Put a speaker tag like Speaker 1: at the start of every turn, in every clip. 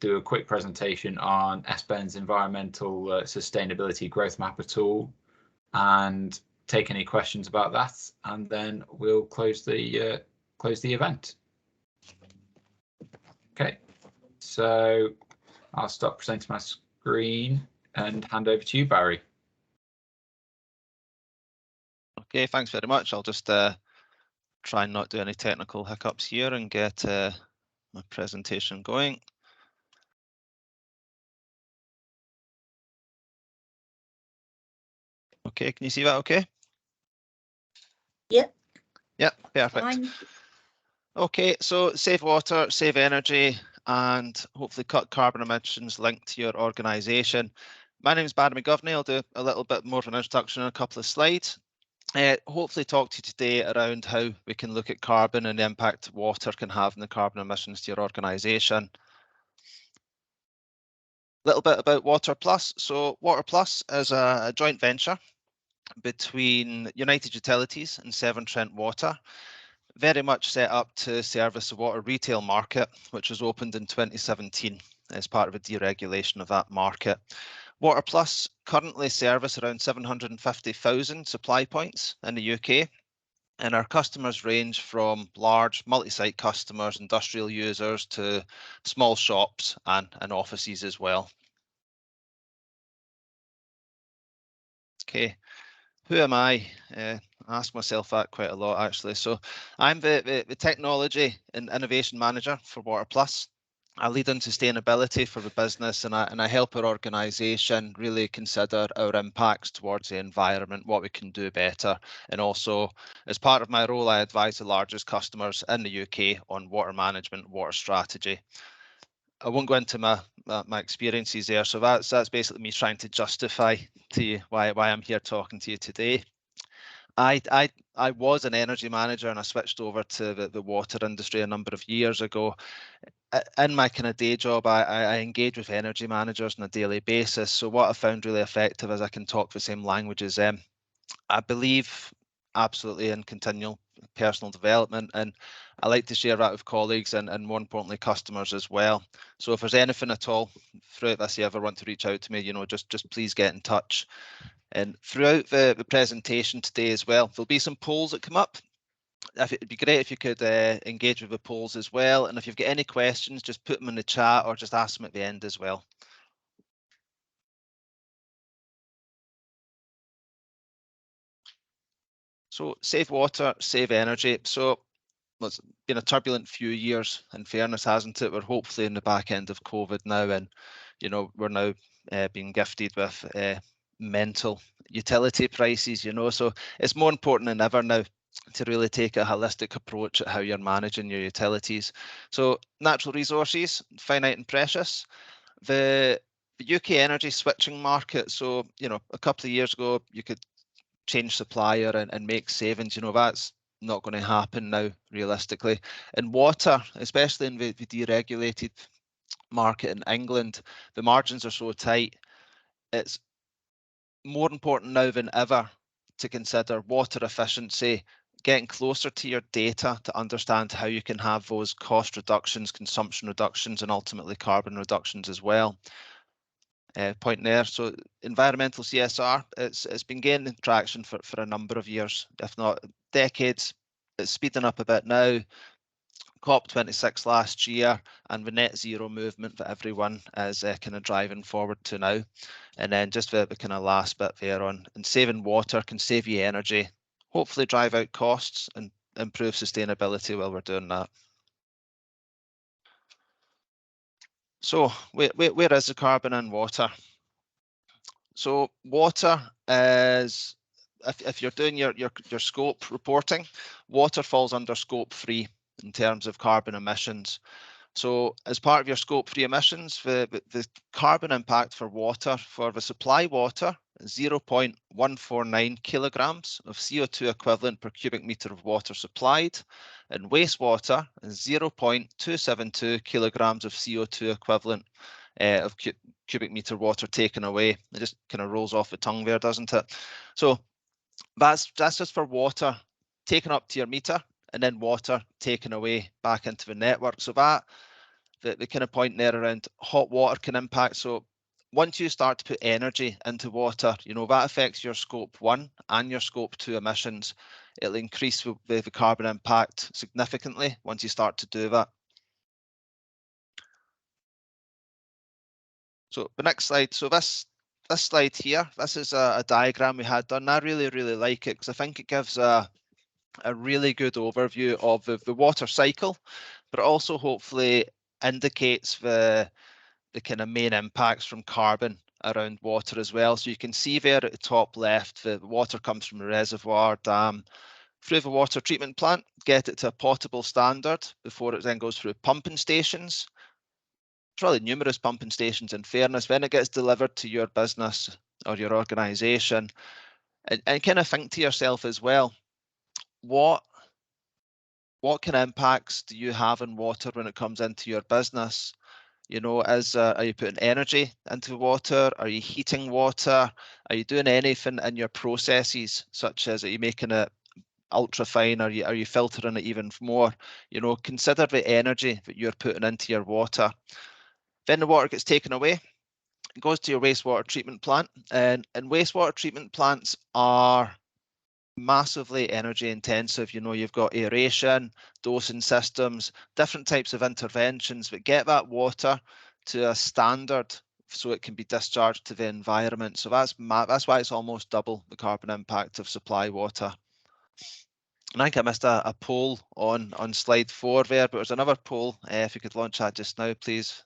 Speaker 1: do a quick presentation on SBEN's environmental sustainability growth mapper tool and take any questions about that, and then we'll close the event. Okay, so I'll stop presenting my screen and hand over to you, Barry.
Speaker 2: Okay, thanks very much. I'll just try and not do any technical hiccups here and get my presentation going. Okay, can you see that okay?
Speaker 3: Yep.
Speaker 2: Yep, perfect.
Speaker 3: Fine.
Speaker 2: Okay, so save water, save energy, and hopefully cut carbon emissions linked to your organisation. My name is Barry McGovney. I'll do a little bit more of an introduction in a couple of slides. Hopefully talk to you today around how we can look at carbon and the impact water can have on the carbon emissions to your organisation. A little bit about Water Plus. So Water Plus is a joint venture between United Utilities and Severn-Trent Water, very much set up to service the water retail market, which was opened in 2017 as part of a deregulation of that market. Water Plus currently service around 750,000 supply points in the UK, and our customers range from large multi-site customers, industrial users, to small shops and offices as well. Okay, who am I? I ask myself that quite a lot, actually. So I'm the technology and innovation manager for Water Plus. I lead on sustainability for the business, and I help our organisation really consider our impacts towards the environment, what we can do better, and also as part of my role, I advise the largest customers in the UK on water management, water strategy. I won't go into my experiences there, so that's basically me trying to justify to you why I'm here talking to you today. I was an energy manager and I switched over to the water industry a number of years ago. In my kind of day job, I engage with energy managers on a daily basis. So what I found really effective is I can talk the same language as them. I believe absolutely in continual personal development, and I like to share that with colleagues and more importantly customers as well. So if there's anything at all throughout this you ever want to reach out to me, just please get in touch. And throughout the presentation today as well, there'll be some polls that come up. It'd be great if you could engage with the polls as well, and if you've got any questions, just put them in the chat or just ask them at the end as well. So save water, save energy. So it's been a turbulent few years, in fairness, hasn't it? We're hopefully in the back end of COVID now, and we're now being gifted with mental utility prices. So it's more important than ever now to really take a holistic approach at how you're managing your utilities. So natural resources, finite and precious. The UK energy switching market. So a couple of years ago you could change supplier and make savings. That's not going to happen now realistically. In water, especially in the deregulated market in England, the margins are so tight. It's more important now than ever to consider water efficiency, getting closer to your data to understand how you can have those cost reductions, consumption reductions, and ultimately carbon reductions as well. Point there. So environmental CSR, it's been gaining traction for a number of years, if not decades. It's speeding up a bit now. COP26 last year, and the net zero movement that everyone is kind of driving forward to now. And then just the kind of last bit there on, and saving water can save you energy, hopefully drive out costs and improve sustainability while we're doing that. So where is the carbon in water? So water is, if you're doing your scope reporting, water falls under scope 3 in terms of carbon emissions. So as part of your scope 3 emissions, the carbon impact for water, for the supply water, 0.149 kilograms of CO2 equivalent per cubic meter of water supplied, and wastewater is 0.272 kilograms of CO2 equivalent of cubic meter water taken away. It just kind of rolls off the tongue there, doesn't it? So that's just for water taken up to your meter, and then water taken away back into the network. So that the kind of point there around hot water can impact. So once you start to put energy into water, you know, that affects your scope 1 and your scope 2 emissions. It'll increase the carbon impact significantly once you start to do that. So the next slide. So this slide here, this is a diagram we had done. I really like it because I think it gives a really good overview of the water cycle, but it also hopefully indicates the kind of main impacts from carbon around water as well. So you can see there at the top left, the water comes from a reservoir, dam, through the water treatment plant, get it to a potable standard before it then goes through pumping stations. Probably numerous pumping stations, in fairness, when it gets delivered to your business or your organisation. And kind of think to yourself as well, what kind of impacts do you have on water when it comes into your business? You know, are you putting energy into water? Are you heating water? Are you doing anything in your processes, such as are you making it ultra fine? Are you filtering it even more? You know, consider the energy that you're putting into your water. Then the water gets taken away. It goes to your wastewater treatment plant, and wastewater treatment plants are massively energy intensive. You know, you've got aeration, dosing systems, different types of interventions that get that water to a standard so it can be discharged to the environment. So that's why it's almost double the carbon impact of supply water. And I think I missed a poll on slide 4 there, but there's another poll. If you could launch that just now, please.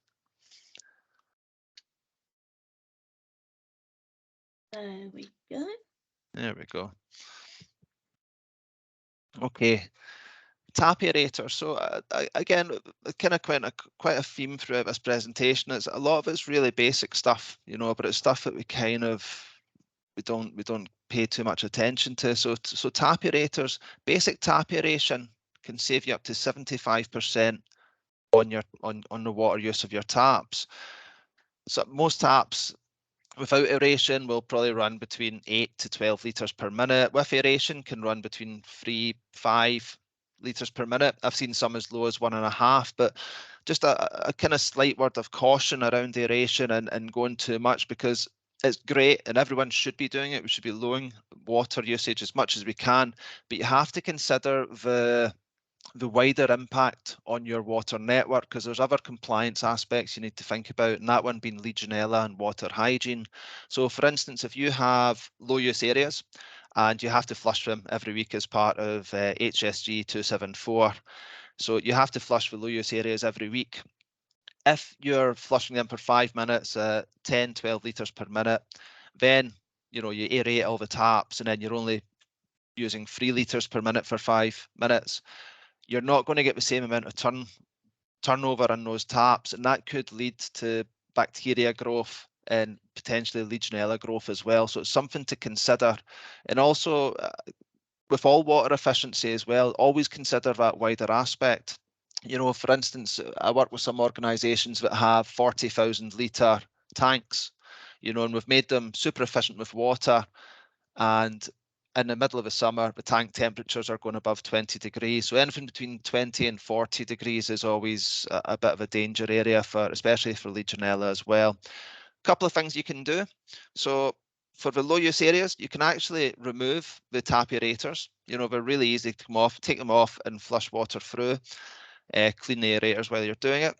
Speaker 3: There we go.
Speaker 2: There we go. Okay, tap aerator. So again, kind of quite a theme throughout this presentation. It's a lot of it's really basic stuff, you know, but it's stuff that we don't pay too much attention to. So tap aerators, basic tap aeration can save you up to 75% on the water use of your taps. So most taps without aeration will probably run between 8 to 12 litres per minute. With aeration can run between 3-5 litres per minute. I've seen some as low as 1.5, but just a kind of slight word of caution around aeration and going too much, because it's great and everyone should be doing it. We should be lowering water usage as much as we can, but you have to consider the wider impact on your water network, because there's other compliance aspects you need to think about, and that one being Legionella and water hygiene. So for instance, if you have low use areas and you have to flush them every week as part of HSG 274, so you have to flush the low use areas every week. If you're flushing them for 5 minutes, 10-12 litres per minute, then you know you aerate all the taps and then you're only using 3 litres per minute for 5 minutes. You're not going to get the same amount of turnover in those taps, and that could lead to bacteria growth and potentially Legionella growth as well. So it's something to consider. And also with all water efficiency as well, always consider that wider aspect. You know, for instance, I work with some organisations that have 40,000 litre tanks, you know, and we've made them super efficient with water, and in the middle of the summer, the tank temperatures are going above 20 degrees. So anything between 20 and 40 degrees is always a bit of a danger area, especially for Legionella as well. A couple of things you can do. So for the low use areas, you can actually remove the tap aerators. You know, they're really easy to come off, take them off and flush water through, clean the aerators while you're doing it.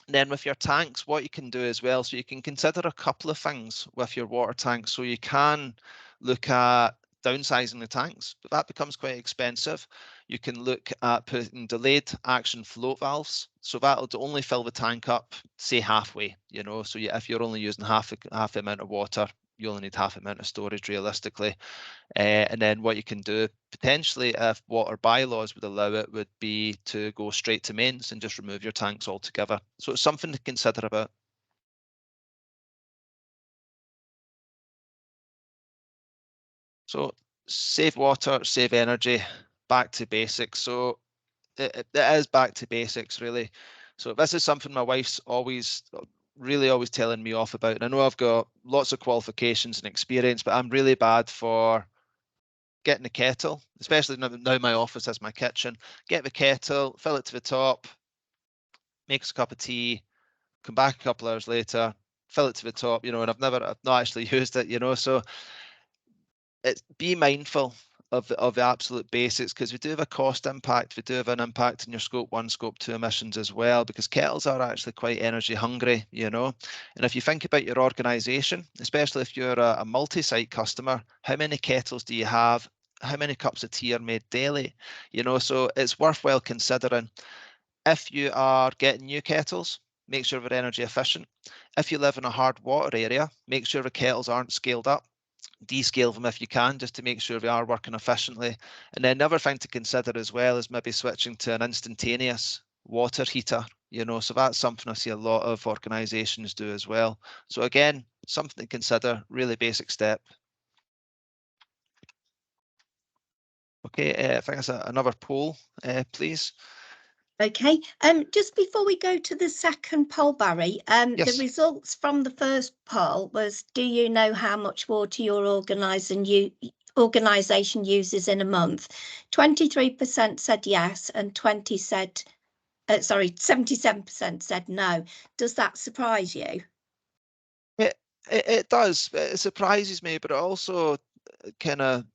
Speaker 2: And then with your tanks, what you can do as well, so you can consider a couple of things with your water tanks. So you can look at downsizing the tanks, but that becomes quite expensive. You can look at putting delayed action float valves, so that'll only fill the tank up, say halfway, you know. So if you're only using half the amount of water, you only need half the amount of storage realistically. And then what you can do potentially, if water bylaws would allow it, would be to go straight to mains and just remove your tanks altogether. So it's something to consider about. So save water, save energy, back to basics. So it is back to basics, really. So this is something my wife's always telling me off about. And I know I've got lots of qualifications and experience, but I'm really bad for getting the kettle, especially now my office is my kitchen. Get the kettle, fill it to the top, make us a cup of tea, come back a couple hours later, fill it to the top, you know, and I've not actually used it, you know, so it's be mindful of the absolute basics, because we do have a cost impact, we do have an impact in your scope 1, scope 2 emissions as well, because kettles are actually quite energy hungry, you know. And if you think about your organization, especially if you're a multi-site customer, how many kettles do you have? How many cups of tea are made daily? You know, so it's worthwhile considering. If you are getting new kettles, make sure they're energy efficient. If you live in a hard water area, make sure the kettles aren't scaled up. Descale them if you can, just to make sure they are working efficiently. And then another thing to consider as well is maybe switching to an instantaneous water heater, you know, so that's something I see a lot of organizations do as well. So again, something to consider, really basic step. Okay, I think that's another poll, please.
Speaker 3: Okay, just before we go to the second poll, Barry,
Speaker 2: Yes.
Speaker 3: the results from the first poll was, do you know how much water your organisation uses in a month? 23% said yes, and 77% said no. Does that surprise you?
Speaker 2: It does. It surprises me, but it also kind of,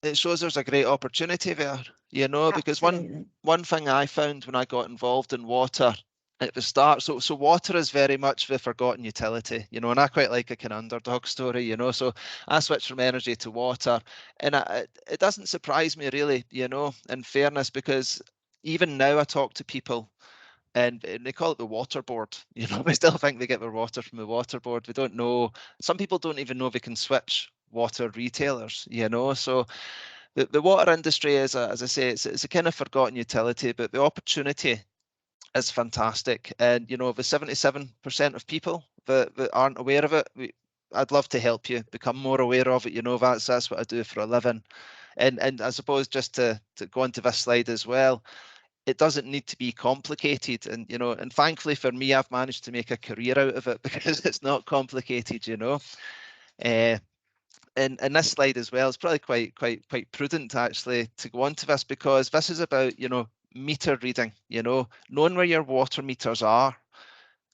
Speaker 2: it shows there's a great opportunity there, you know, because one thing I found when I got involved in water at the start, so water is very much the forgotten utility, you know, and I quite like a kind of underdog story, you know, so I switched from energy to water, and it doesn't surprise me really, you know, in fairness, because even now I talk to people and they call it the water board, you know, they still think they get their water from the water board. They don't know, some people don't even know they can switch water retailers, you know, so the water industry is, as I say, it's a kind of forgotten utility, but the opportunity is fantastic. And, you know, the 77% of people that aren't aware of it, I'd love to help you become more aware of it. You know, that's what I do for a living. And I suppose just to go onto this slide as well, it doesn't need to be complicated. And, you know, and thankfully for me, I've managed to make a career out of it because it's not complicated, you know. And this slide as well is probably quite prudent actually to go onto this, because this is about, you know, meter reading, you know, knowing where your water meters are,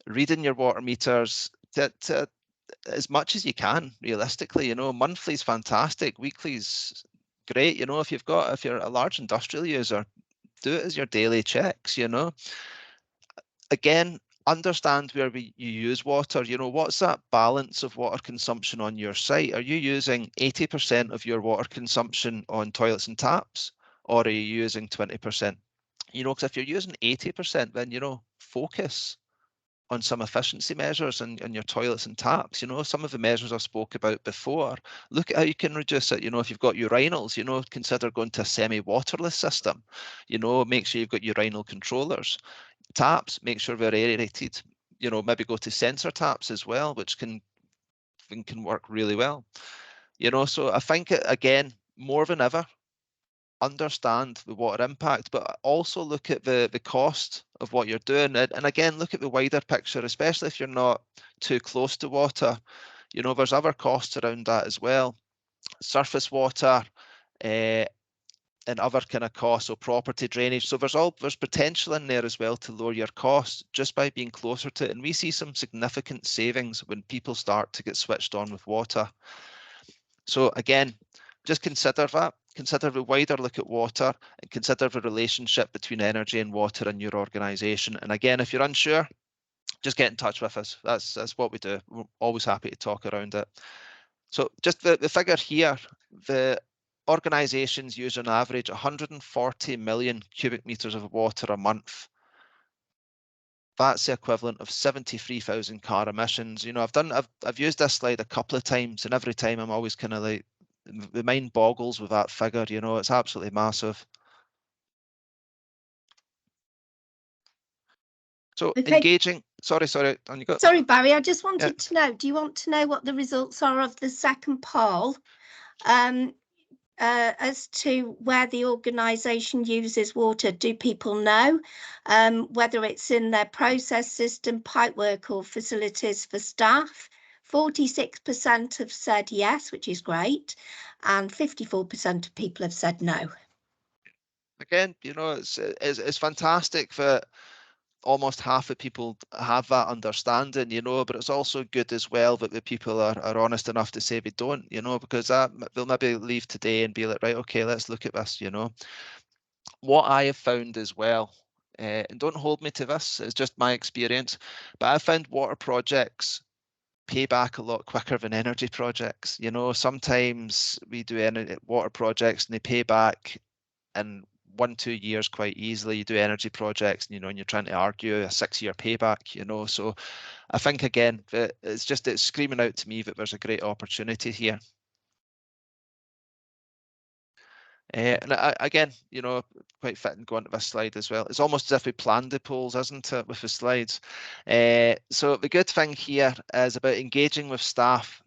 Speaker 2: reading your water meters to as much as you can realistically, you know. Monthly is fantastic, weekly's great, you know. If you're a large industrial user, do it as your daily checks, you know. Again, understand where you use water, you know, what's that balance of water consumption on your site? Are you using 80% of your water consumption on toilets and taps, or are you using 20%? You know, because if you're using 80%, then, you know, focus on some efficiency measures and your toilets and taps, you know, some of the measures I spoke about before. Look at how you can reduce it. You know, if you've got urinals, you know, consider going to a semi-waterless system, you know, make sure you've got urinal controllers. Taps, make sure they're aerated, you know, maybe go to sensor taps as well, which can work really well, you know. So I think, again, more than ever, understand the water impact, but also look at the cost of what you're doing, and again, look at the wider picture, especially if you're not too close to water. You know, there's other costs around that as well, surface water, and other kind of costs, so property drainage. So there's potential in there as well to lower your costs just by being closer to it. And we see some significant savings when people start to get switched on with water. So again, just consider that. Consider the wider look at water, and consider the relationship between energy and water in your organisation. And again, if you're unsure, just get in touch with us. That's what we do. We're always happy to talk around it. So just the figure here, the organisations use on average 140 million cubic meters of water a month. That's the equivalent of 73,000 car emissions. You know, I've used this slide a couple of times, and every time I'm always kind of like, the mind boggles with that figure. You know, it's absolutely massive. So okay. Engaging. Sorry, on you go.
Speaker 3: Sorry, Barry. I just wanted to know. Do you want to know what the results are of the second poll? As to where the organisation uses water, do people know whether it's in their process system, pipework, or facilities for staff? 46% have said yes, which is great, and 54% of people have said no.
Speaker 2: Again, you know, it's fantastic that almost half the people have that understanding, you know, but it's also good as well that the people are honest enough to say they don't, you know, because that they'll maybe leave today and be like, right, okay, let's look at this, you know. What I have found as well, and don't hold me to this, it's just my experience, but I found water projects pay back a lot quicker than energy projects. You know, sometimes we do water projects and they pay back in 1-2 years quite easily. You do energy projects, and, you know, and you're trying to argue a 6-year payback, you know. So I think, again, it's screaming out to me that there's a great opportunity here. And again, you know, quite fitting going to this slide as well. It's almost as if we planned the polls, isn't it, with the slides? So the good thing here is about engaging with staff.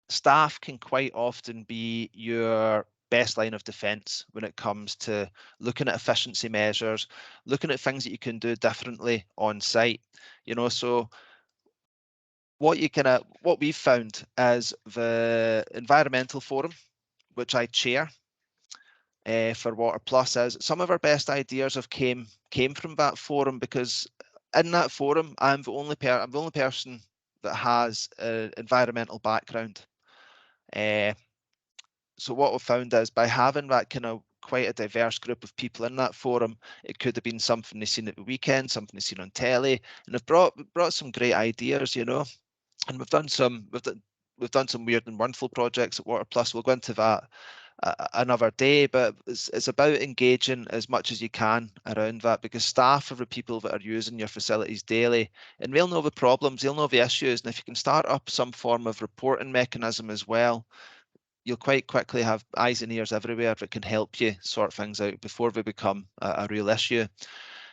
Speaker 2: Staff can quite often be your best line of defence when it comes to looking at efficiency measures, looking at things that you can do differently on site. You know, so what we've found is the environmental forum, which I chair, for Water Plus, is some of our best ideas have came from that forum, because in that forum I'm the only person that has an environmental background. So what we've found is, by having that kind of quite a diverse group of people in that forum, it could have been something they've seen at the weekend, something they've seen on telly, and they've brought some great ideas, you know. And we've done some weird and wonderful projects at Water Plus. We'll go into that another day, but it's about engaging as much as you can around that, because staff are the people that are using your facilities daily, and they'll know the problems, they'll know the issues, and if you can start up some form of reporting mechanism as well, you'll quite quickly have eyes and ears everywhere that can help you sort things out before they become a real issue.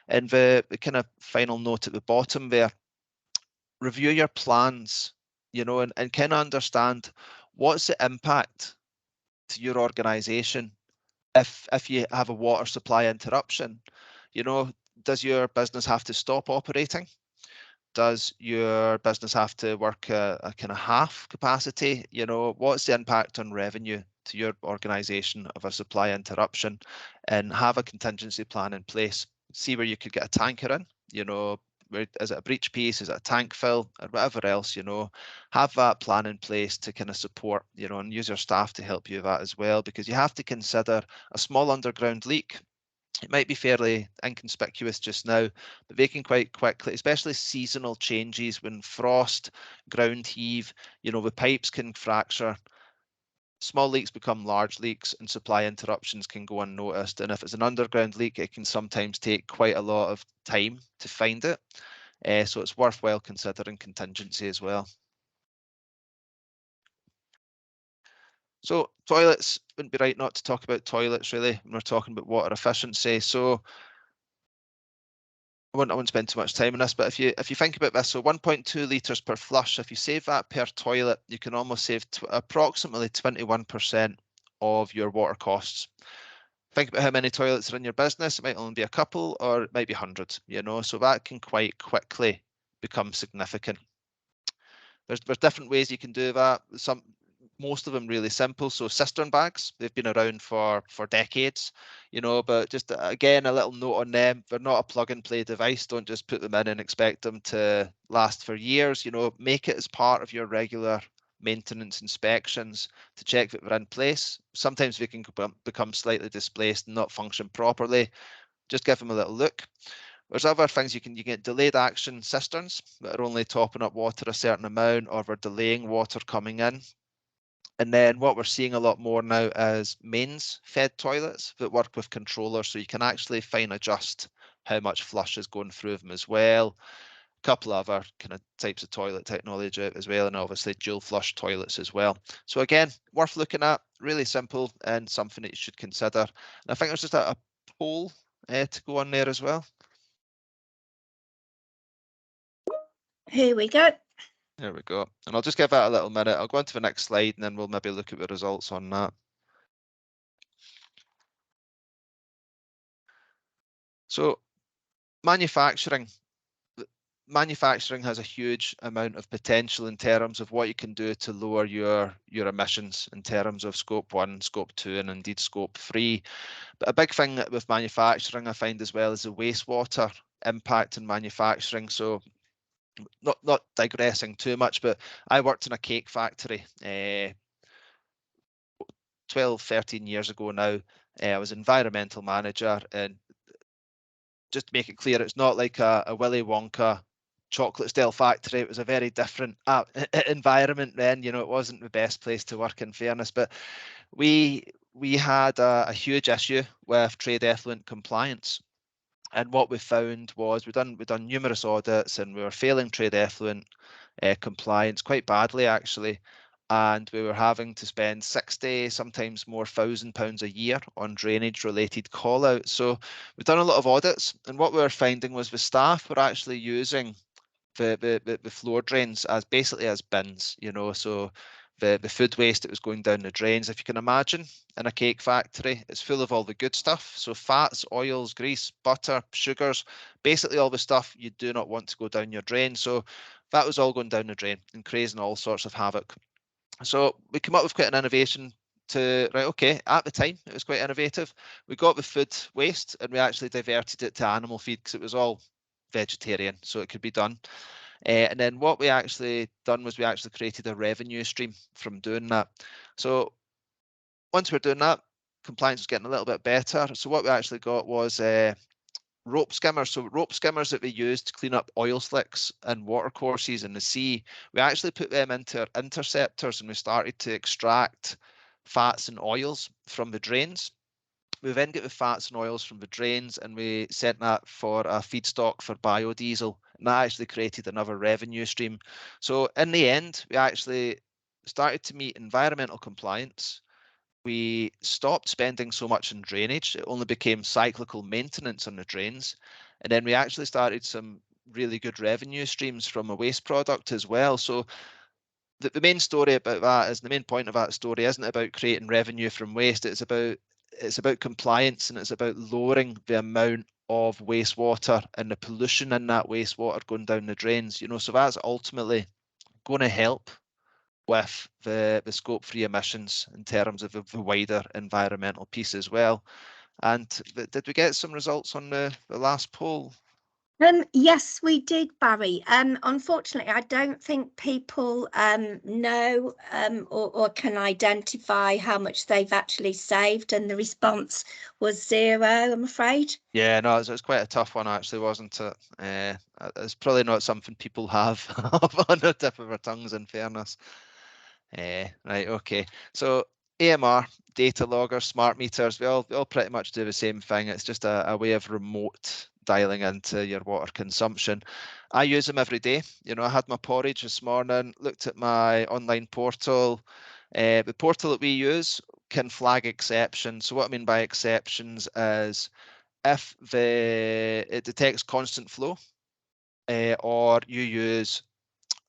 Speaker 2: And the kind of final note at the bottom there, review your plans, you know, and kind of understand what's the impact to your organisation if you have a water supply interruption. You know, does your business have to stop operating? Does your business have to work a kind of half capacity? You know, what's the impact on revenue to your organisation of a supply interruption? And have a contingency plan in place. See where you could get a tanker in, you know, is it a breach piece, is it a tank fill, or whatever else, you know. Have that plan in place to kind of support, you know, and use your staff to help you with that as well, because you have to consider a small underground leak. It might be fairly inconspicuous just now, but they can quite quickly, especially seasonal changes, when frost, ground heave, you know, the pipes can fracture. Small leaks become large leaks, and supply interruptions can go unnoticed. And if it's an underground leak, it can sometimes take quite a lot of time to find it. So it's worthwhile considering contingency as well. So toilets, wouldn't be right not to talk about toilets really when we're talking about water efficiency. So I won't spend too much time on this, but if you think about this, so 1.2 litres per flush, if you save that per toilet, you can almost save approximately 21% of your water costs. Think about how many toilets are in your business. It might only be a couple, or it might be hundreds, you know, so that can quite quickly become significant. There's different ways you can do that. Most of them really simple. So cistern bags, they've been around for decades, you know, but just again, a little note on them. They're not a plug and play device. Don't just put them in and expect them to last for years. You know, make it as part of your regular maintenance inspections to check that they're in place. Sometimes they can become slightly displaced and not function properly. Just give them a little look. There's other things you get delayed action cisterns that are only topping up water a certain amount, or they're delaying water coming in. And then what we're seeing a lot more now is mains fed toilets that work with controllers, so you can actually fine adjust how much flush is going through them as well. A couple of other kind of types of toilet technology as well, and obviously dual flush toilets as well. So again, worth looking at, really simple and something that you should consider. And I think there's just a poll to go on there as well.
Speaker 3: Here we go.
Speaker 2: There we go. And I'll just give that a little minute. I'll go on to the next slide, and then we'll maybe look at the results on that. So manufacturing has a huge amount of potential in terms of what you can do to lower your emissions in terms of scope 1, scope 2, and indeed scope 3. But a big thing with manufacturing I find as well is the wastewater impact in manufacturing. So not digressing too much, but I worked in a cake factory 12, 13 years ago now. I was environmental manager, and just to make it clear, it's not like a Willy Wonka chocolate style factory. It was a very different environment then. You know, it wasn't the best place to work, in fairness, but we had a huge issue with trade effluent compliance. And what we found was we've done numerous audits, and we were failing trade effluent compliance quite badly, actually. And we were having to spend 60, sometimes more £1,000 a year on drainage related call outs. So we've done a lot of audits, and what we were finding was the staff were actually using the floor drains as basically as bins, you know. So the food waste that was going down the drains, if you can imagine, in a cake factory, it's full of all the good stuff. So fats, oils, grease, butter, sugars, basically all the stuff you do not want to go down your drain. So that was all going down the drain and creating all sorts of havoc. So we came up with quite an innovation to, right, okay, at the time it was quite innovative. We got the food waste and we actually diverted it to animal feed because it was all vegetarian, so it could be done. And then what we actually done was we actually created a revenue stream from doing that. So once we're doing that, compliance was getting a little bit better. So what we actually got was rope skimmers. So rope skimmers that we used to clean up oil slicks and water courses in the sea, we actually put them into our interceptors, and we started to extract fats and oils from the drains. We then get the fats and oils from the drains, and we sent that for a feedstock for biodiesel, and that actually created another revenue stream. So in the end, we actually started to meet environmental compliance. We stopped spending so much in drainage. It only became cyclical maintenance on the drains. And then we actually started some really good revenue streams from a waste product as well. So the main story about that is, the main point of that story isn't about creating revenue from waste. It's about compliance, and it's about lowering the amount of wastewater and the pollution in that wastewater going down the drains. You know, so that's ultimately going to help with the scope 3 emissions in terms of the wider environmental piece as well. And did we get some results on the last poll?
Speaker 3: Yes, we did, Barry. Unfortunately, I don't think people know or can identify how much they've actually saved, and the response was 0, I'm afraid.
Speaker 2: Yeah, no, it was quite a tough one, actually, wasn't it? It's probably not something people have on the tip of their tongues, in fairness. Right, okay. So AMR, data logger, smart meters, we all pretty much do the same thing. It's just a way of remote dialing into your water consumption. I use them every day. You know, I had my porridge this morning, looked at my online portal. The portal that we use can flag exceptions. So what I mean by exceptions is if it detects constant flow, or you use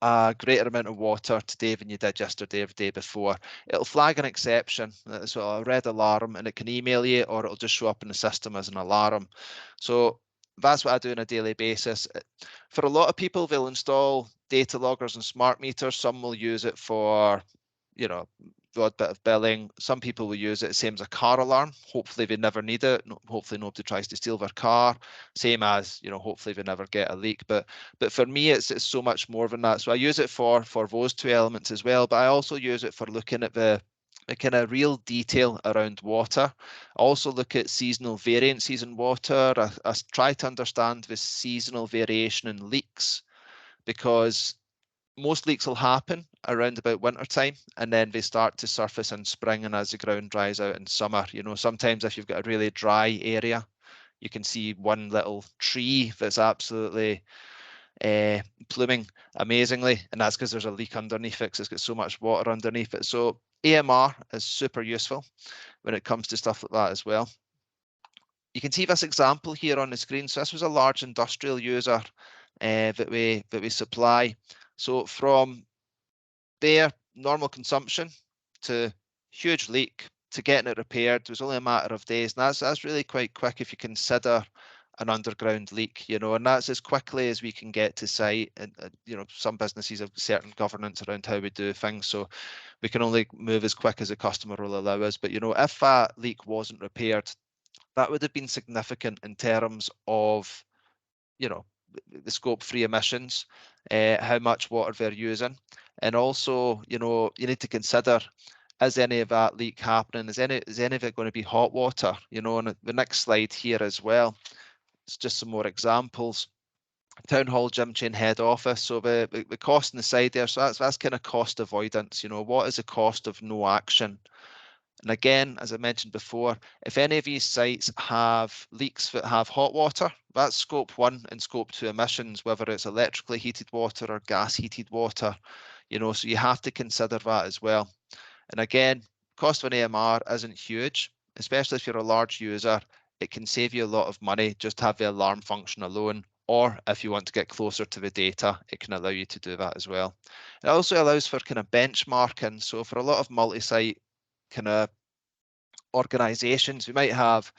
Speaker 2: a greater amount of water today than you did yesterday or the day before, it'll flag an exception. So a red alarm, and it can email you, or it'll just show up in the system as an alarm. So that's what I do on a daily basis. For a lot of people, they'll install data loggers and smart meters. Some will use it for, you know, the odd bit of billing. Some people will use it same as a car alarm. Hopefully they never need it. Hopefully nobody tries to steal their car. Same as, you know, hopefully they never get a leak. But for me, it's so much more than that. So I use it for those two elements as well. But I also use it for looking at the kind of real detail around water. I also look at seasonal variances in water. I try to understand the seasonal variation in leaks, because most leaks will happen around about winter time, and then they start to surface in spring and as the ground dries out in summer. You know, sometimes if you've got a really dry area, you can see one little tree that's absolutely pluming amazingly, and that's because there's a leak underneath it, because it's got so much water underneath it. So AMR is super useful when it comes to stuff like that as well. You can see this example here on the screen. So this was a large industrial user that we supply. So from their normal consumption to huge leak to getting it repaired, it was only a matter of days. And that's really quite quick if you consider an underground leak, you know, and that's as quickly as we can get to site. And you know, some businesses have certain governance around how we do things, so we can only move as quick as the customer will allow us. But you know, if that leak wasn't repaired, that would have been significant in terms of, you know, the scope 3 emissions, how much water they're using, and also, you know, you need to consider, is any of that leak happening? Is any of it going to be hot water? You know, on the next slide here as well, it's just some more examples. Town hall, gym chain, head office. So the cost on the side there, so that's kind of cost avoidance. You know, what is the cost of no action? And again, as I mentioned before, if any of these sites have leaks that have hot water, that's scope 1 and scope 2 emissions, whether it's electrically heated water or gas heated water, you know, so you have to consider that as well. And again, cost of an AMR isn't huge, especially if you're a large user. It can save you a lot of money just to have the alarm function alone, or if you want to get closer to the data, it can allow you to do that as well. It also allows for kind of benchmarking. So for a lot of multi-site kind of organizations, we might have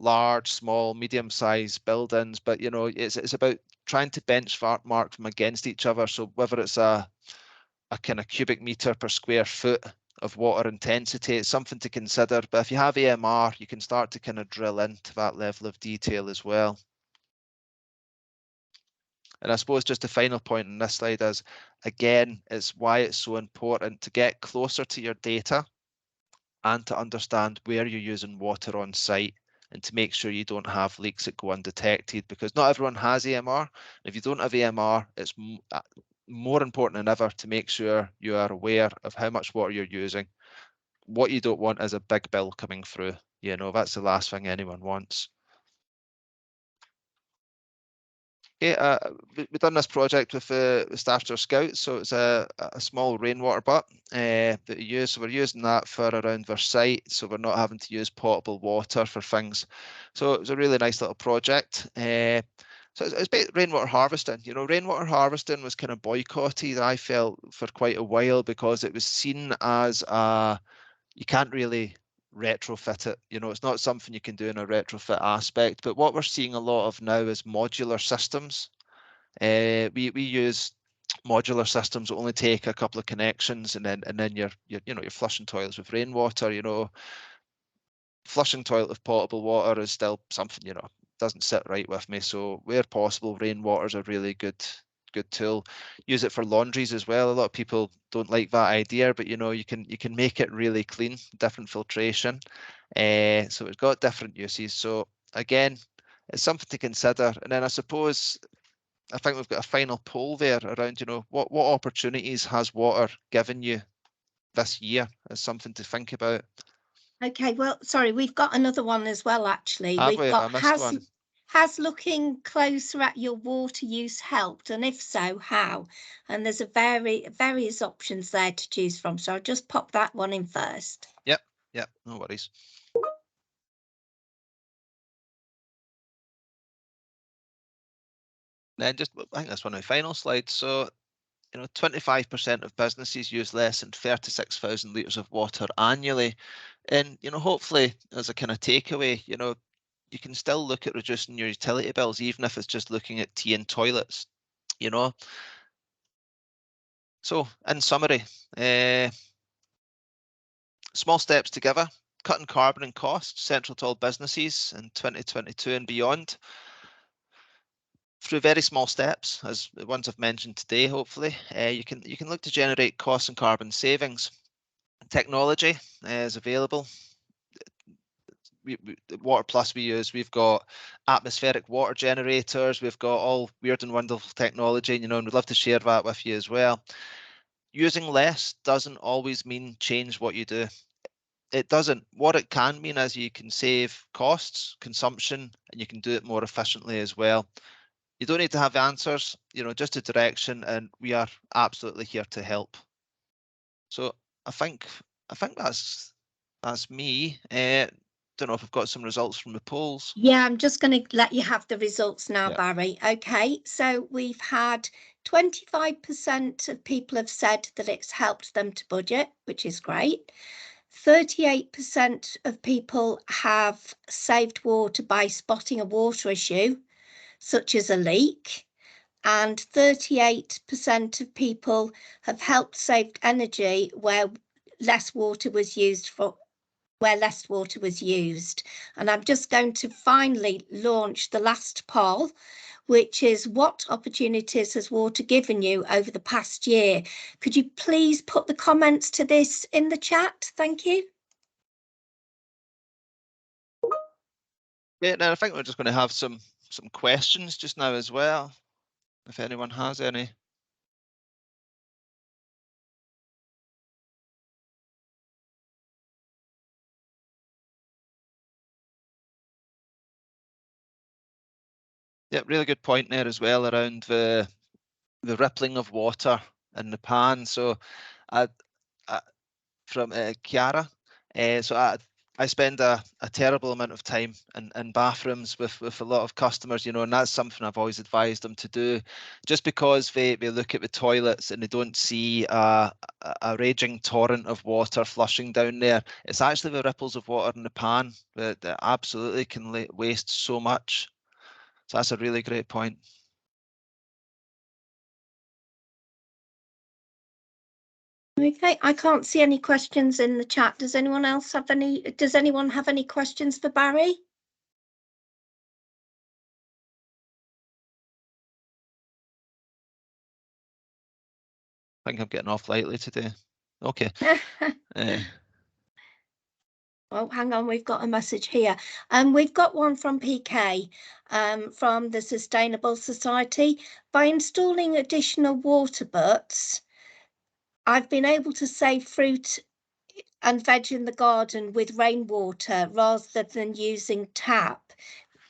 Speaker 2: large, small, medium-sized buildings, but you know, it's about trying to benchmark them against each other. So whether it's a kind of cubic meter per square foot of water intensity, it's something to consider. But if you have AMR, you can start to kind of drill into that level of detail as well. And I suppose just the final point on this slide is, again, it's why it's so important to get closer to your data and to understand where you're using water on site, and to make sure you don't have leaks that go undetected, because not everyone has AMR. If you don't have AMR, it's more important than ever to make sure you are aware of how much water you're using. What you don't want is a big bill coming through. You know, that's the last thing anyone wants. Okay, we've done this project with the Staffordshire Scouts, so it's a small rainwater butt that we use. So we're using that for around their site, so we're not having to use potable water for things. So it was a really nice little project. So it's about rainwater harvesting. You know, rainwater harvesting was kind of boycotted, I felt, for quite a while, because it was seen as you can't really retrofit it. You know, it's not something you can do in a retrofit aspect. But what we're seeing a lot of now is modular systems. We use modular systems that only take a couple of connections, and then you're flushing toilets with rainwater. You know, flushing toilet with potable water is still something, you know, doesn't sit right with me. So where possible, rainwater is a really good tool. Use it for laundries as well. A lot of people don't like that idea, but you know, you can make it really clean, different filtration. So it's got different uses. So again, it's something to consider. And then I suppose, I think we've got a final poll there around, you know, what opportunities has water given you this year, as something to think about.
Speaker 3: Okay, well, sorry, we've got another one as well, actually.
Speaker 2: Have
Speaker 3: We've
Speaker 2: we?
Speaker 3: got,
Speaker 2: I missed one.
Speaker 3: has looking closer at your water use helped? And if so, how? And there's various options there to choose from. So I'll just pop that one in first.
Speaker 2: Yep, no worries. Then just, I think that's one of my final slides. So, you know, 25% of businesses use less than 36,000 litres of water annually. And, you know, hopefully as a kind of takeaway, you know, you can still look at reducing your utility bills, even if it's just looking at tea and toilets, you know. So in summary, small steps together, cutting carbon and costs, central to all businesses in 2022 and beyond. Through very small steps, as the ones I've mentioned today, hopefully, you can look to generate cost and carbon savings. Technology is available. The Water Plus we use, we've got atmospheric water generators, we've got all weird and wonderful technology, you know, and we'd love to share that with you as well. Using less doesn't always mean change what you do. It doesn't. What it can mean is you can save costs, consumption, and you can do it more efficiently as well. You don't need to have answers, you know, just a direction, and we are absolutely here to help. So I think that's me. Don't know if I've got some results from the polls.
Speaker 3: Yeah, I'm just going to let you have the results now,
Speaker 2: Yeah.
Speaker 3: Barry. Okay, so we've had 25% of people have said that it's helped them to budget, which is great. 38% of people have saved water by spotting a water issue, such as a leak. And 38% of people have helped save energy where less water was used. And I'm just going to finally launch the last poll, which is what opportunities has water given you over the past year? Could you please put the comments to this in the chat? Thank you.
Speaker 2: Yeah, now I think we're just going to have some questions just now as well, if anyone has any. Yeah, really good point there as well around the rippling of water in the pan. So from Chiara, so I spend a terrible amount of time in bathrooms with a lot of customers, you know, and that's something I've always advised them to do, just because they look at the toilets and they don't see a raging torrent of water flushing down there. It's actually the ripples of water in the pan that absolutely can waste so much. So that's a really great point.
Speaker 3: Okay, I can't see any questions in the chat. Does anyone else have any? Does anyone have any questions for Barry?
Speaker 2: I think I'm getting off lightly today. Okay.
Speaker 3: Oh, hang on, we've got a message here. We've got one from PK from the Sustainable Society. By installing additional water butts, I've been able to save fruit and veg in the garden with rainwater rather than using tap.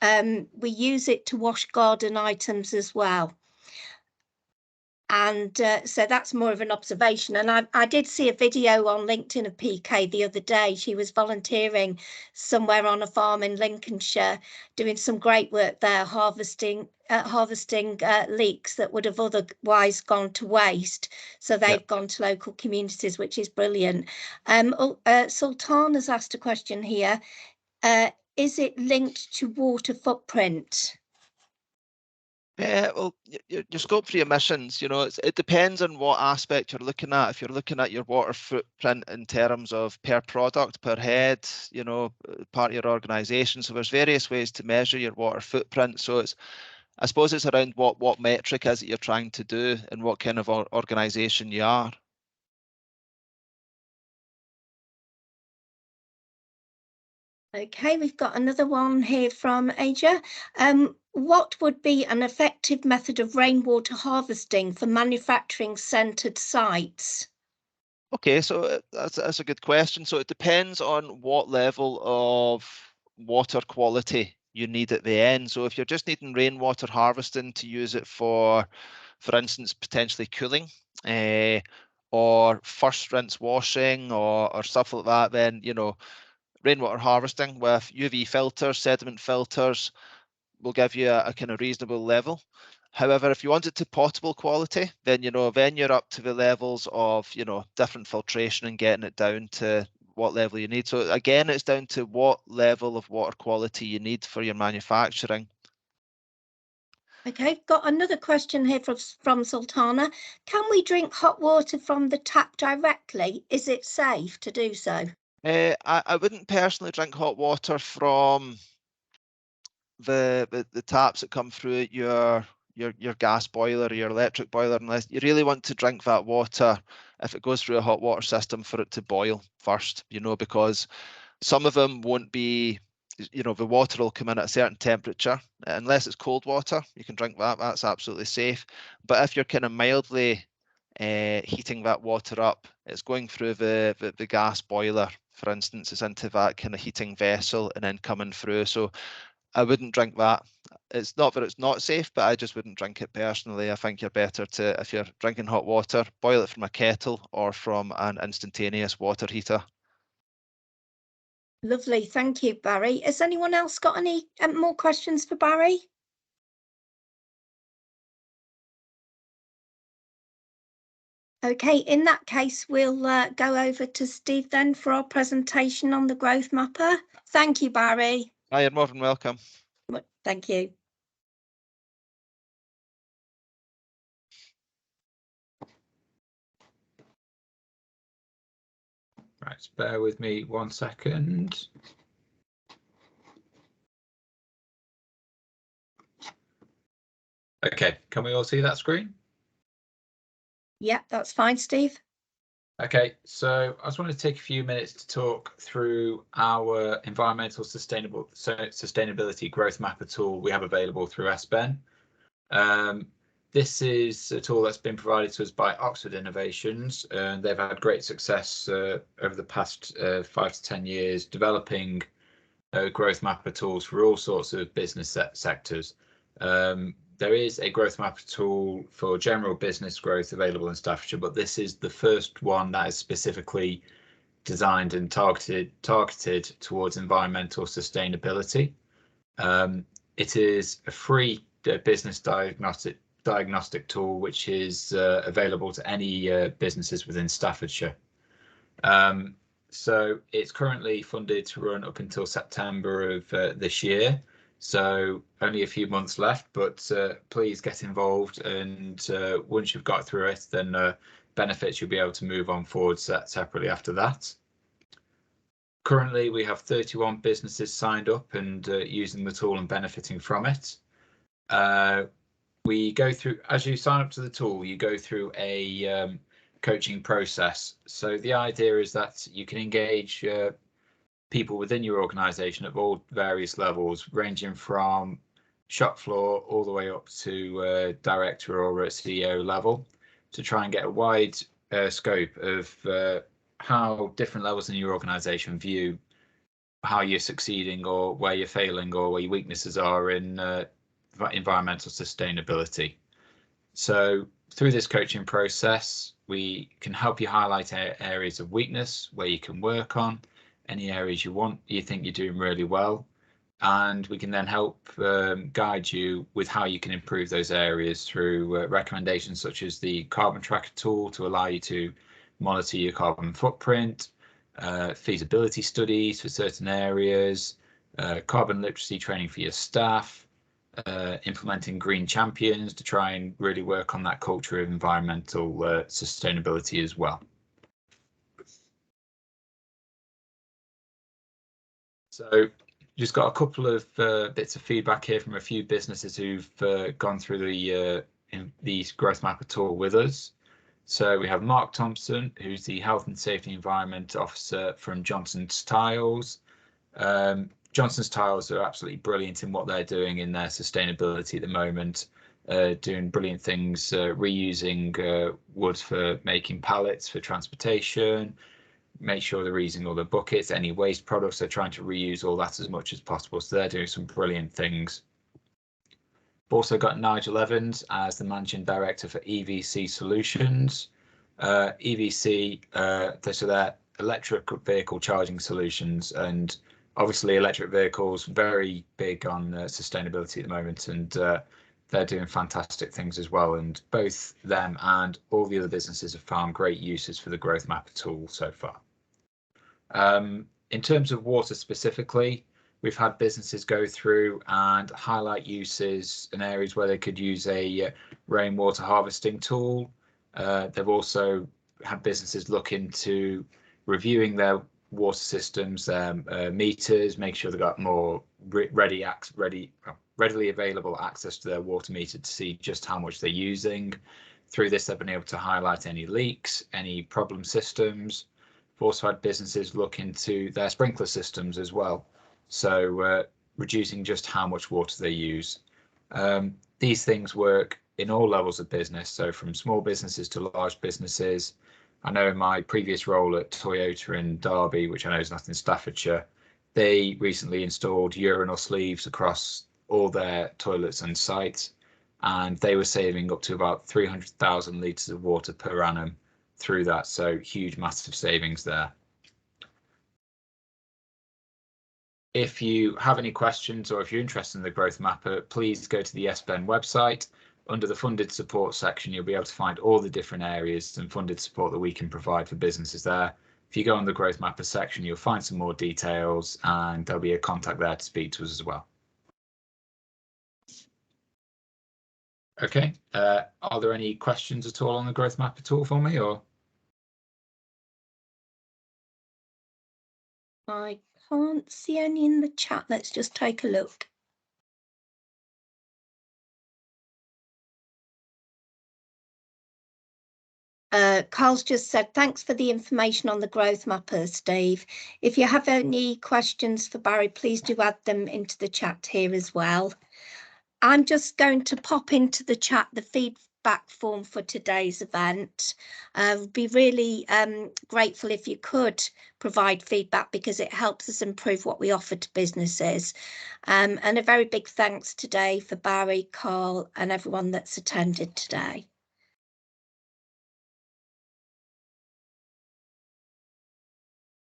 Speaker 3: We use it to wash garden items as well. And so that's more of an observation. And I did see a video on LinkedIn of PK the other day. She was volunteering somewhere on a farm in Lincolnshire, doing some great work there, harvesting leeks that would have otherwise gone to waste. So they've gone to local communities, which is brilliant. Sultan has asked a question here. Is it linked to water footprint?
Speaker 2: Yeah, well, your scope 3 emissions, you know, it depends on what aspect you're looking at. If you're looking at your water footprint in terms of per product, per head, you know, part of your organisation. So there's various ways to measure your water footprint. So I suppose it's around what metric is it you're trying to do and what kind of organisation you are.
Speaker 3: Okay, we've got another one here from Asia. What would be an effective method of rainwater harvesting for manufacturing-centred sites?
Speaker 2: Okay, so that's a good question. So it depends on what level of water quality you need at the end. So if you're just needing rainwater harvesting to use it for instance, potentially cooling, or first rinse washing or stuff like that, then, you know, rainwater harvesting with UV filters, sediment filters will give you a kind of reasonable level. However, if you want it to potable quality, then, you know, then you're up to the levels of, you know, different filtration and getting it down to what level you need. So again, it's down to what level of water quality you need for your manufacturing.
Speaker 3: Okay, got another question here from Sultana. Can we drink hot water from the tap directly? Is it safe to do so?
Speaker 2: I wouldn't personally drink hot water from the taps that come through your gas boiler or your electric boiler, unless you really want to drink that water if it goes through a hot water system for it to boil first, you know, because some of them won't be, you know, the water will come in at a certain temperature. Unless it's cold water, you can drink that, that's absolutely safe. But if you're kind of mildly heating that water up, it's going through the gas boiler, for instance, it's into that kind of heating vessel and then coming through. So I wouldn't drink that. It's not that it's not safe, but I just wouldn't drink it personally. I think you're better to, if you're drinking hot water, boil it from a kettle or from an instantaneous water heater.
Speaker 3: Lovely, thank you, Barry. Has anyone else got any more questions for Barry? Okay, in that case, we'll go over to Steve then for our presentation on the growth mapper. Thank you, Barry.
Speaker 2: You're more than welcome.
Speaker 3: Thank you.
Speaker 1: Right, bear with me 1 second. Okay, can we all see that screen?
Speaker 3: Yeah, that's fine, Steve.
Speaker 1: Okay, so I just want to take a few minutes to talk through our environmental sustainability growth mapper tool we have available through SBEN. This is a tool that's been provided to us by Oxford Innovations, and they've had great success over the past 5 to 10 years developing growth mapper tools for all sorts of business sectors. There is a growth mapper tool for general business growth available in Staffordshire, but this is the first one that is specifically designed and targeted towards environmental sustainability. It is a free business diagnostic tool which is available to any businesses within Staffordshire. So it's currently funded to run up until September of this year. So only a few months left, but please get involved. And once you've got through it, then benefits you'll be able to move on forward separately after that. Currently, we have 31 businesses signed up and using the tool and benefiting from it. We go through, as you sign up to the tool, you go through a coaching process. So the idea is that you can engage people within your organisation at all various levels, ranging from shop floor all the way up to director or CEO level, to try and get a wide scope of how different levels in your organisation view how you're succeeding or where you're failing or where your weaknesses are in environmental sustainability. So through this coaching process, we can help you highlight areas of weakness where you can work on, any areas you think you're doing really well, and we can then help guide you with how you can improve those areas through recommendations such as the carbon tracker tool to allow you to monitor your carbon footprint, feasibility studies for certain areas, carbon literacy training for your staff, implementing green champions to try and really work on that culture of environmental sustainability as well. So just got a couple of bits of feedback here from a few businesses who've gone through the growth mapper tool with us. So we have Mark Thompson, who's the Health and Safety Environment Officer from Johnson's Tiles. Johnson's Tiles are absolutely brilliant in what they're doing in their sustainability at the moment, doing brilliant things, reusing wood for making pallets for transportation, make sure they're reusing all the buckets, any waste products, they're trying to reuse all that as much as possible. So they're doing some brilliant things. We've also got Nigel Evans as the Managing Director for EVC Solutions. EVC, so they're electric vehicle charging solutions, and obviously electric vehicles very big on sustainability at the moment, and they're doing fantastic things as well. And both them and all the other businesses have found great uses for the growth mapper tool so far. In terms of water specifically, we've had businesses go through and highlight uses and areas where they could use a rainwater harvesting tool. They've also had businesses look into reviewing their water systems, meters, make sure they've got more readily available access to their water meter to see just how much they're using. Through this, they've been able to highlight any leaks, any problem systems. We've also had businesses look into their sprinkler systems as well, so reducing just how much water they use. These things work in all levels of business, so from small businesses to large businesses. I know in my previous role at Toyota in Derby, which I know is not in Staffordshire, they recently installed urinal sleeves across all their toilets and sites, and they were saving up to about 300,000 litres of water per annum through that, so huge, massive savings there. If you have any questions or if you're interested in the growth mapper, please go to the SBEN website. Under the funded support section, you'll be able to find all the different areas and funded support that we can provide for businesses there. If you go on the growth mapper section, you'll find some more details and there'll be a contact there to speak to us as well. Okay, are there any questions at all on the growth mapper tool for me, or?
Speaker 3: I can't see any in the chat. Let's just take a look. Carl's just said, thanks for the information on the growth mapper, Steve. If you have any questions for Barry, please do add them into the chat here as well. I'm just going to pop into the chat the feedback form for today's event. Would be really grateful if you could provide feedback, because it helps us improve what we offer to businesses. And a very big thanks today for Barry, Carl and everyone that's attended today.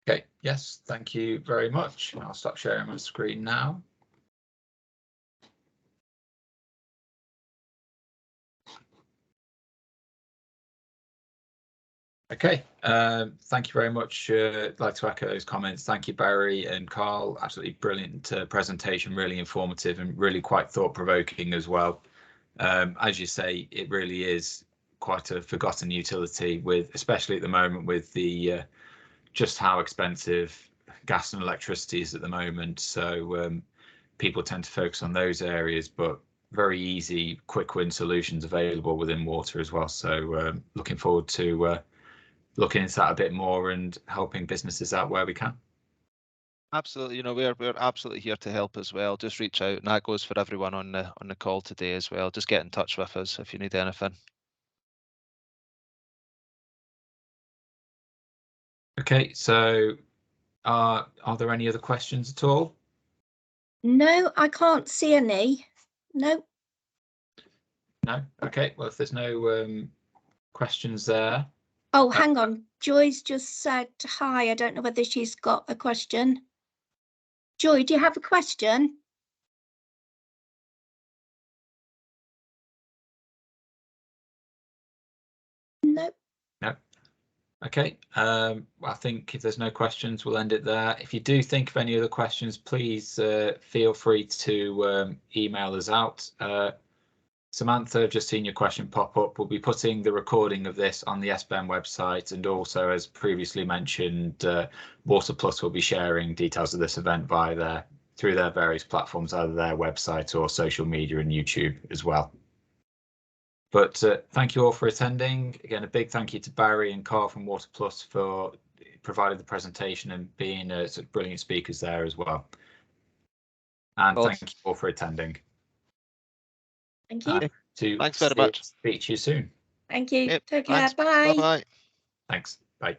Speaker 1: Okay, yes, thank you very much. I'll stop sharing my screen now. Okay, thank you very much. I'd like to echo those comments. Thank you, Barry and Carl. Absolutely brilliant presentation, really informative and really quite thought-provoking as well. As you say, it really is quite a forgotten utility, with especially at the moment with the just how expensive gas and electricity is at the moment. So people tend to focus on those areas, but very easy, quick win solutions available within water as well. So looking forward to looking into that a bit more and helping businesses out where we can.
Speaker 2: Absolutely, you know, we're absolutely here to help as well. Just reach out, and that goes for everyone on the call today as well. Just get in touch with us if you need anything.
Speaker 1: Okay, so are there any other questions at all?
Speaker 3: No, I can't see any. No.
Speaker 1: No. Okay, well, if there's no questions there.
Speaker 3: Oh, hang on. Joy's just said hi. I don't know whether she's got a question. Joy, do you have a question? No.
Speaker 1: No. Okay, I think if there's no questions, we'll end it there. If you do think of any other questions, please feel free to email us out. Samantha, just seen your question pop up. We'll be putting the recording of this on the SBEM website, and also, as previously mentioned, Water Plus will be sharing details of this event through their various platforms, either their website or social media and YouTube as well. But thank you all for attending. Again, a big thank you to Barry and Carl from Water Plus for providing the presentation and being sort of brilliant speakers there as well. And thank you all for attending.
Speaker 3: Thank you.
Speaker 2: Thanks very much.
Speaker 1: Speak to you soon.
Speaker 3: Thank you.
Speaker 2: Yep.
Speaker 3: Take care.
Speaker 2: Thanks.
Speaker 3: Bye.
Speaker 2: Bye-bye.
Speaker 1: Thanks. Bye.